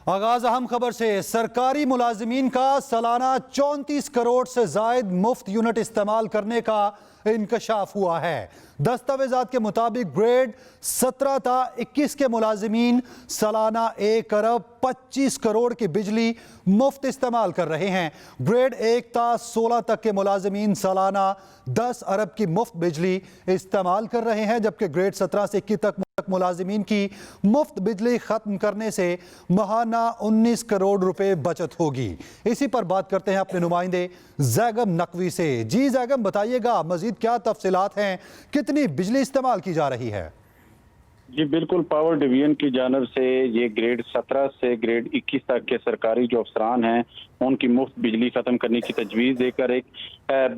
आगाज अहम खबर से। सरकारी मुलाजिमीन का सालाना 34 करोड़ से जायद मुफ्त यूनिट इस्तेमाल करने का इंकशाफ हुआ है। दस्तावेजात के मुताबिक ग्रेड 17 था 21 के मुलाजिमीन सालाना 1 अरब 25 करोड़ की बिजली मुफ्त इस्तेमाल कर रहे हैं। ग्रेड 1 था 16 तक के मुलाजिमीन सालाना 10 अरब की मुफ्त बिजली इस्तेमाल कर रहे हैं, जबकि ग्रेड 17 से 21 तक मुलाजिमीन की मुफ्त बिजली खत्म करने से महाना 19 करोड़ रुपए बचत होगी। इसी पर बात करते हैं अपने नुमाइंदे जैगम नकवी से। जी जैगम, बताइएगा मजीद क्या तफसीलात हैं, कितनी बिजली इस्तेमाल की जा रही है? जी बिल्कुल, पावर डिवीजन की जानब से ये ग्रेड 17 से ग्रेड 21 तक के सरकारी जो अफसरान हैं उनकी मुफ्त बिजली खत्म करने की तजवीज़ देकर एक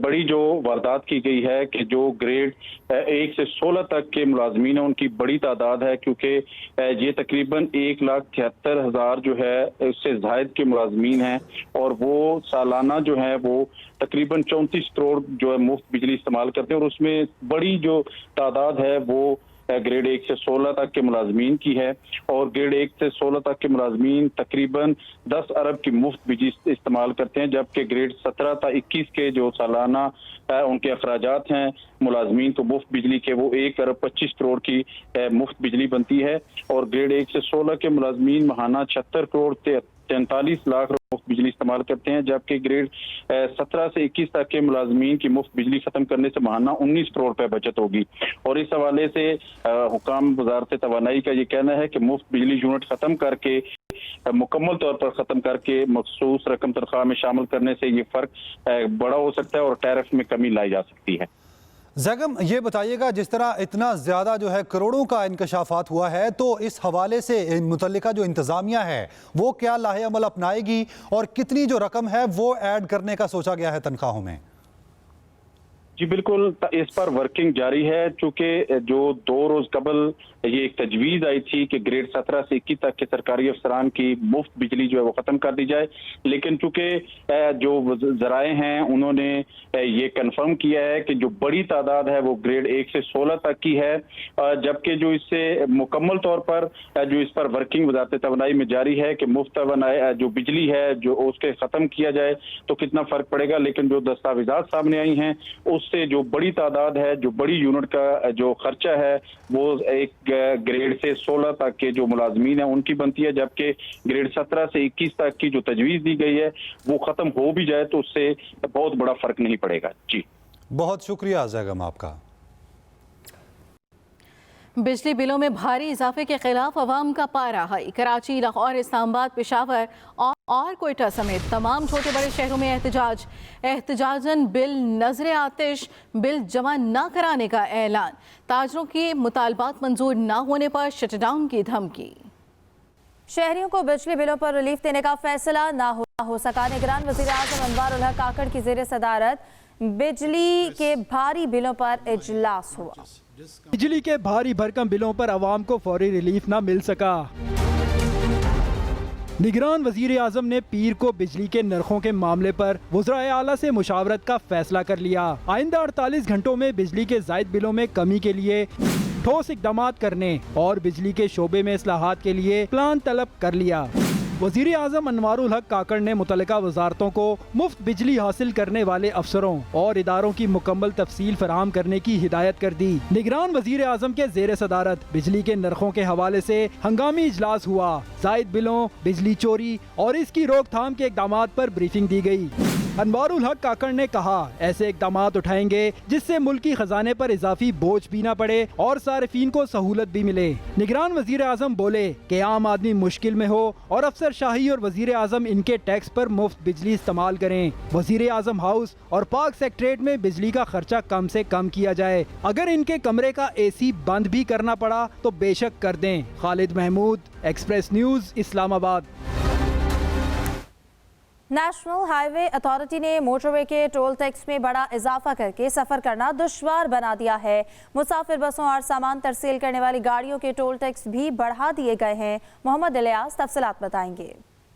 बड़ी जो वारदात की गई है कि जो ग्रेड 1 से 16 तक के मुलाजमीन हैं उनकी बड़ी तादाद है, क्योंकि ये तकरीबन 1,73,000 जो है उससे जायद के मुलाजमीन हैं और वो सालाना जो है वो तकरीबन 34 करोड़ जो है मुफ्त बिजली इस्तेमाल करते हैं और उसमें बड़ी जो तादाद है वो ग्रेड 1 से 16 तक के मुलाजमीन की है और ग्रेड 1 से 16 तक के मुलाजमीन तकरीबन 10 अरब की मुफ्त बिजली इस्तेमाल करते हैं, जबकि ग्रेड 17 था 21 के जो सालाना उनके अखराजात हैं मुलाजमीन को मुफ्त बिजली के वो 1 अरब 25 करोड़ की मुफ्त बिजली बनती है और ग्रेड 1 से 16 के मुलाजमीन महाना 76 करोड़ 43 लाख मुफ्त बिजली इस्तेमाल करते हैं, जबकि ग्रेड 17 से 21 तक के मुलाजमीन की मुफ्त बिजली खत्म करने से महाना 19 करोड़ रुपए बचत होगी। और इस हवाले से हुकाम वजारत तवानाई का ये कहना है कि मुफ्त बिजली यूनिट खत्म करके मुकम्मल तौर पर खत्म करके मखसूस रकम तनख्वाह में शामिल करने से ये फर्क बड़ा हो सकता है और टैरिफ में कमी लाई जा सकती है। जैगम, ये बताइएगा जिस तरह इतना ज़्यादा जो है करोड़ों का इंकशाफात हुआ है, तो इस हवाले से मुतल्लिका जो इंतज़ामिया है वो क्या लाहे अमल अपनाएगी और कितनी जो रकम है वो ऐड करने का सोचा गया है तनख्वाहों में? जी बिल्कुल, इस पर वर्किंग जारी है, चूंकि जो 2 रोज कबल ये एक तजवीज़ आई थी कि ग्रेड 17 से 21 तक के सरकारी अफसरान की मुफ्त बिजली जो है वो खत्म कर दी जाए, लेकिन चूंकि जो जराए हैं उन्होंने ये कंफर्म किया है कि जो बड़ी तादाद है वो ग्रेड 1 से 16 तक की है, जबकि जो इससे मुकम्मल तौर पर जो इस पर वर्किंग वजारत तवानाई में जारी है कि मुफ्त जो बिजली है जो उसके खत्म किया जाए तो कितना फर्क पड़ेगा। लेकिन जो दस्तावेजात सामने आई हैं उससे जो बड़ी तादाद है, जो बड़ी यूनिट का जो खर्चा है वो एक ग्रेड से 16 तक के जो मुलाजमीन है उनकी बनती है, जबकि ग्रेड 17 से 21 तक की जो तजवीज़ दी गई है वो खत्म हो भी जाए तो उससे बहुत बड़ा फर्क नहीं पड़ेगा। जी बहुत शुक्रिया जैगम आपका। बिजली बिलों में भारी इजाफे के खिलाफ अवाम का पारा हाई। कराची, लाहौर, इस्लामाबाद, पेशावर और कोयटा समेत तमाम छोटे बड़े शहरों में एहतजाजन बिल नजर आतिश बिल जमा न कराने का ऐलान। ताजरों के मुतालबात मंजूर न होने पर शटडाउन की धमकी। शहरियों को बिजली बिलों पर रिलीफ देने का फैसला ना हो सका। निगरान वज़ीर आज़म अनवारुल हक काकड़ की ज़ेर सदारत बिजली के भारी बिलों पर इजलास हुआ। बिजली के भारी भरकम बिलों पर आवाम को फौरी रिलीफ न मिल सका। निगरान वजीर आजम ने पीर को बिजली के नरखों के मामले पर वज़राए आला से मुशावरत का फैसला कर लिया। आइंदा 48 घंटों में बिजली के जायद बिलों में कमी के लिए ठोस इकदाम करने और बिजली के शोबे में इस्लाहात के लिए प्लान तलब कर लिया। वज़ीर आज़म अनवारुल हक काकड़ ने मुतल्लिका वजारतों को मुफ्त बिजली हासिल करने वाले अफसरों और इदारों की मुकम्मल तफसील फराहम करने की हिदायत कर दी। निगरान वज़ीर आज़म के ज़ेर सदारत बिजली के नरखों के हवाले से हंगामी इजलास हुआ। जायद बिलों, बिजली चोरी और इसकी रोकथाम के इकदाम पर ब्रीफिंग दी गई। अनवारुल हक काकड़ ने कहा ऐसे इकदाम उठाएंगे जिससे मुल्की खजाने पर इजाफी बोझ भी न पड़े और सारिफीन को सहूलत भी मिले। निगरान वजीर आजम बोले कि आम आदमी मुश्किल में हो और अफसर शाही और वजीर आजम इनके टैक्स पर मुफ्त बिजली इस्तेमाल करें। वजीर आजम हाउस और पाक सेक्रेटरीट में बिजली का खर्चा कम से कम किया जाए। अगर इनके कमरे का AC बंद भी करना पड़ा तो बेशक कर दें। Khalid Mahmood, Express News, Islamabad. National highway authority ने मोटरवे के टोल टैक्स में बड़ा इजाफा करके सफर करना दुश्वार बना दिया है। मुसाफिर बसों और सामान तरसील करने वाली गाड़ियों के टोल टैक्स भी बढ़ा दिए गए हैं। मोहम्मद इलियास तफसीलात बताएंगे।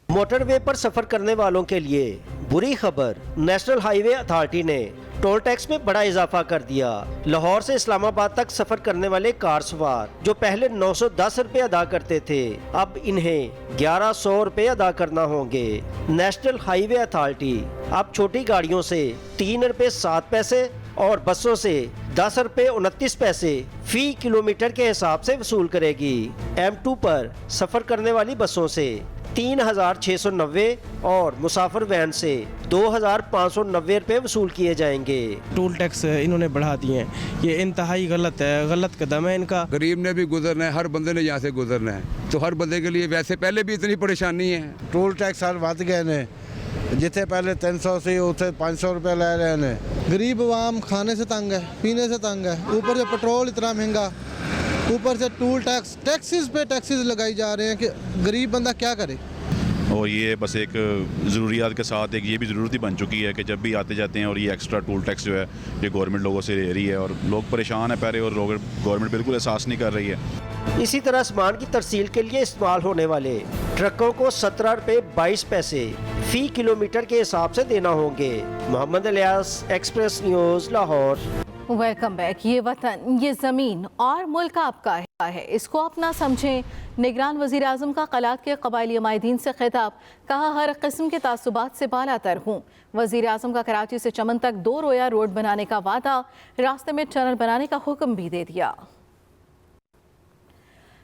मोटरवे पर सफर करने वालों के लिए बुरी खबर। नेशनल हाईवे अथॉरिटी ने टोल टैक्स में बड़ा इजाफा कर दिया। लाहौर से इस्लामाबाद तक सफर करने वाले कार सवार जो पहले 910 रुपए अदा करते थे, अब इन्हें 1100 रुपए अदा करना होंगे। नेशनल हाईवे अथॉरिटी अब छोटी गाड़ियों से 3 रुपए 7 पैसे और बसों से 10 रुपए 29 पैसे फी किलोमीटर के हिसाब से वसूल करेगी। M2 पर सफर करने वाली बसों से 3690 और मुसाफिर वैन से 2590 रुपए वसूल किए जाएंगे। टोल टैक्स इन्होंने बढ़ा दिए हैं, ये इंतहाई गलत है, गलत कदम है इनका। गरीब ने भी गुजरना है, हर बंदे ने यहाँ से गुजरना है, तो हर बंदे के लिए वैसे पहले भी इतनी परेशानी है। टोल टैक्स हर बढ़ गए ने, जिथे पहले 300 से उसे 500 रुपये ले रहे हैं। गरीब आवाम खाने से तंग है, पीने से तंग है, ऊपर से पेट्रोल इतना महंगा, ऊपर से टोल टैक्स, टैक्सेस पे टैक्सेस लगाई जा रहे हैं कि गरीब बंदा क्या करे। और ये बस एक ज़रूरियात के साथ एक ये भी ज़रूरत ही बन चुकी है कि जब भी आते जाते हैं और ये एक्स्ट्रा टोल टैक्स जो है ये गवर्नमेंट लोगों से ले रही है और लोग परेशान है पहले, और गवर्नमेंट बिल्कुल एहसास नहीं कर रही है। इसी तरह सामान की तरसील के लिए इस्तेमाल होने वाले ट्रकों को 17 रुपए 22 पैसे फी किलोमीटर के हिसाब से देना होंगे। Mohammad Ilyas, Express News, Lahore. Welcome back. ये वतन, ये ज़मीन और मुल्क आपका है, इसको अपना समझें। निगरान वज़ीर आज़म का क़लात के क़बायली अमायदीन से खिताब, कहा हर किस्म के तासुबात से बालातर हूँ। वज़ीर आज़म का कराची से चमन तक 2 रोया रोड बनाने का वादा, रास्ते में टनल बनाने का हुक्म भी दे दिया।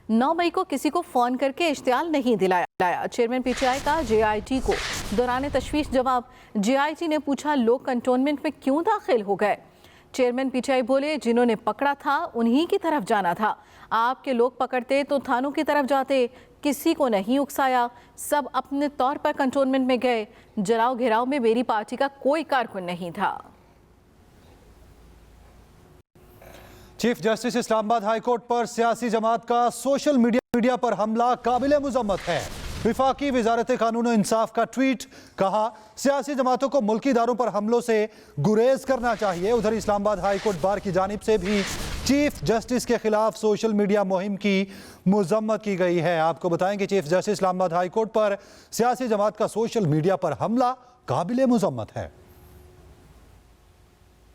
9 मई को किसी को फ़ोन करके इश्तियाल नहीं दिलाया। चेयरमैन PTI का JIT को दौरान तशवीश जवाब। JIT ने पूछा लोग कंटोनमेंट में क्यों दाखिल हो गए। चेयरमैन PTI बोले जिन्होंने पकड़ा था उन्हीं की तरफ जाना था, आपके लोग पकड़ते तो थानों की तरफ जाते, किसी को नहीं उकसाया, सब अपने तौर पर कंटोनमेंट में गए। जलाओ घेराव में मेरी पार्टी का कोई कारकुन नहीं था। Chief justice Islamabad high court पर सियासी जमात का सोशल मीडिया पर हमला काबिले मुज़म्मत है। विफाकी वजारत कानून और इंसाफ का ट्वीट, कहा सियासी जमातों को मुल्की इदारों पर हमलों से गुरेज करना चाहिए। उधर इस्लामाबाद हाई कोर्ट बार की जानिब से भी चीफ जस्टिस के खिलाफ सोशल मीडिया मुहिम की मुज़म्मत की गई है। आपको बताएं कि chief justice Islamabad high court पर सियासी जमात का सोशल मीडिया पर हमला काबिले मुज़म्मत है।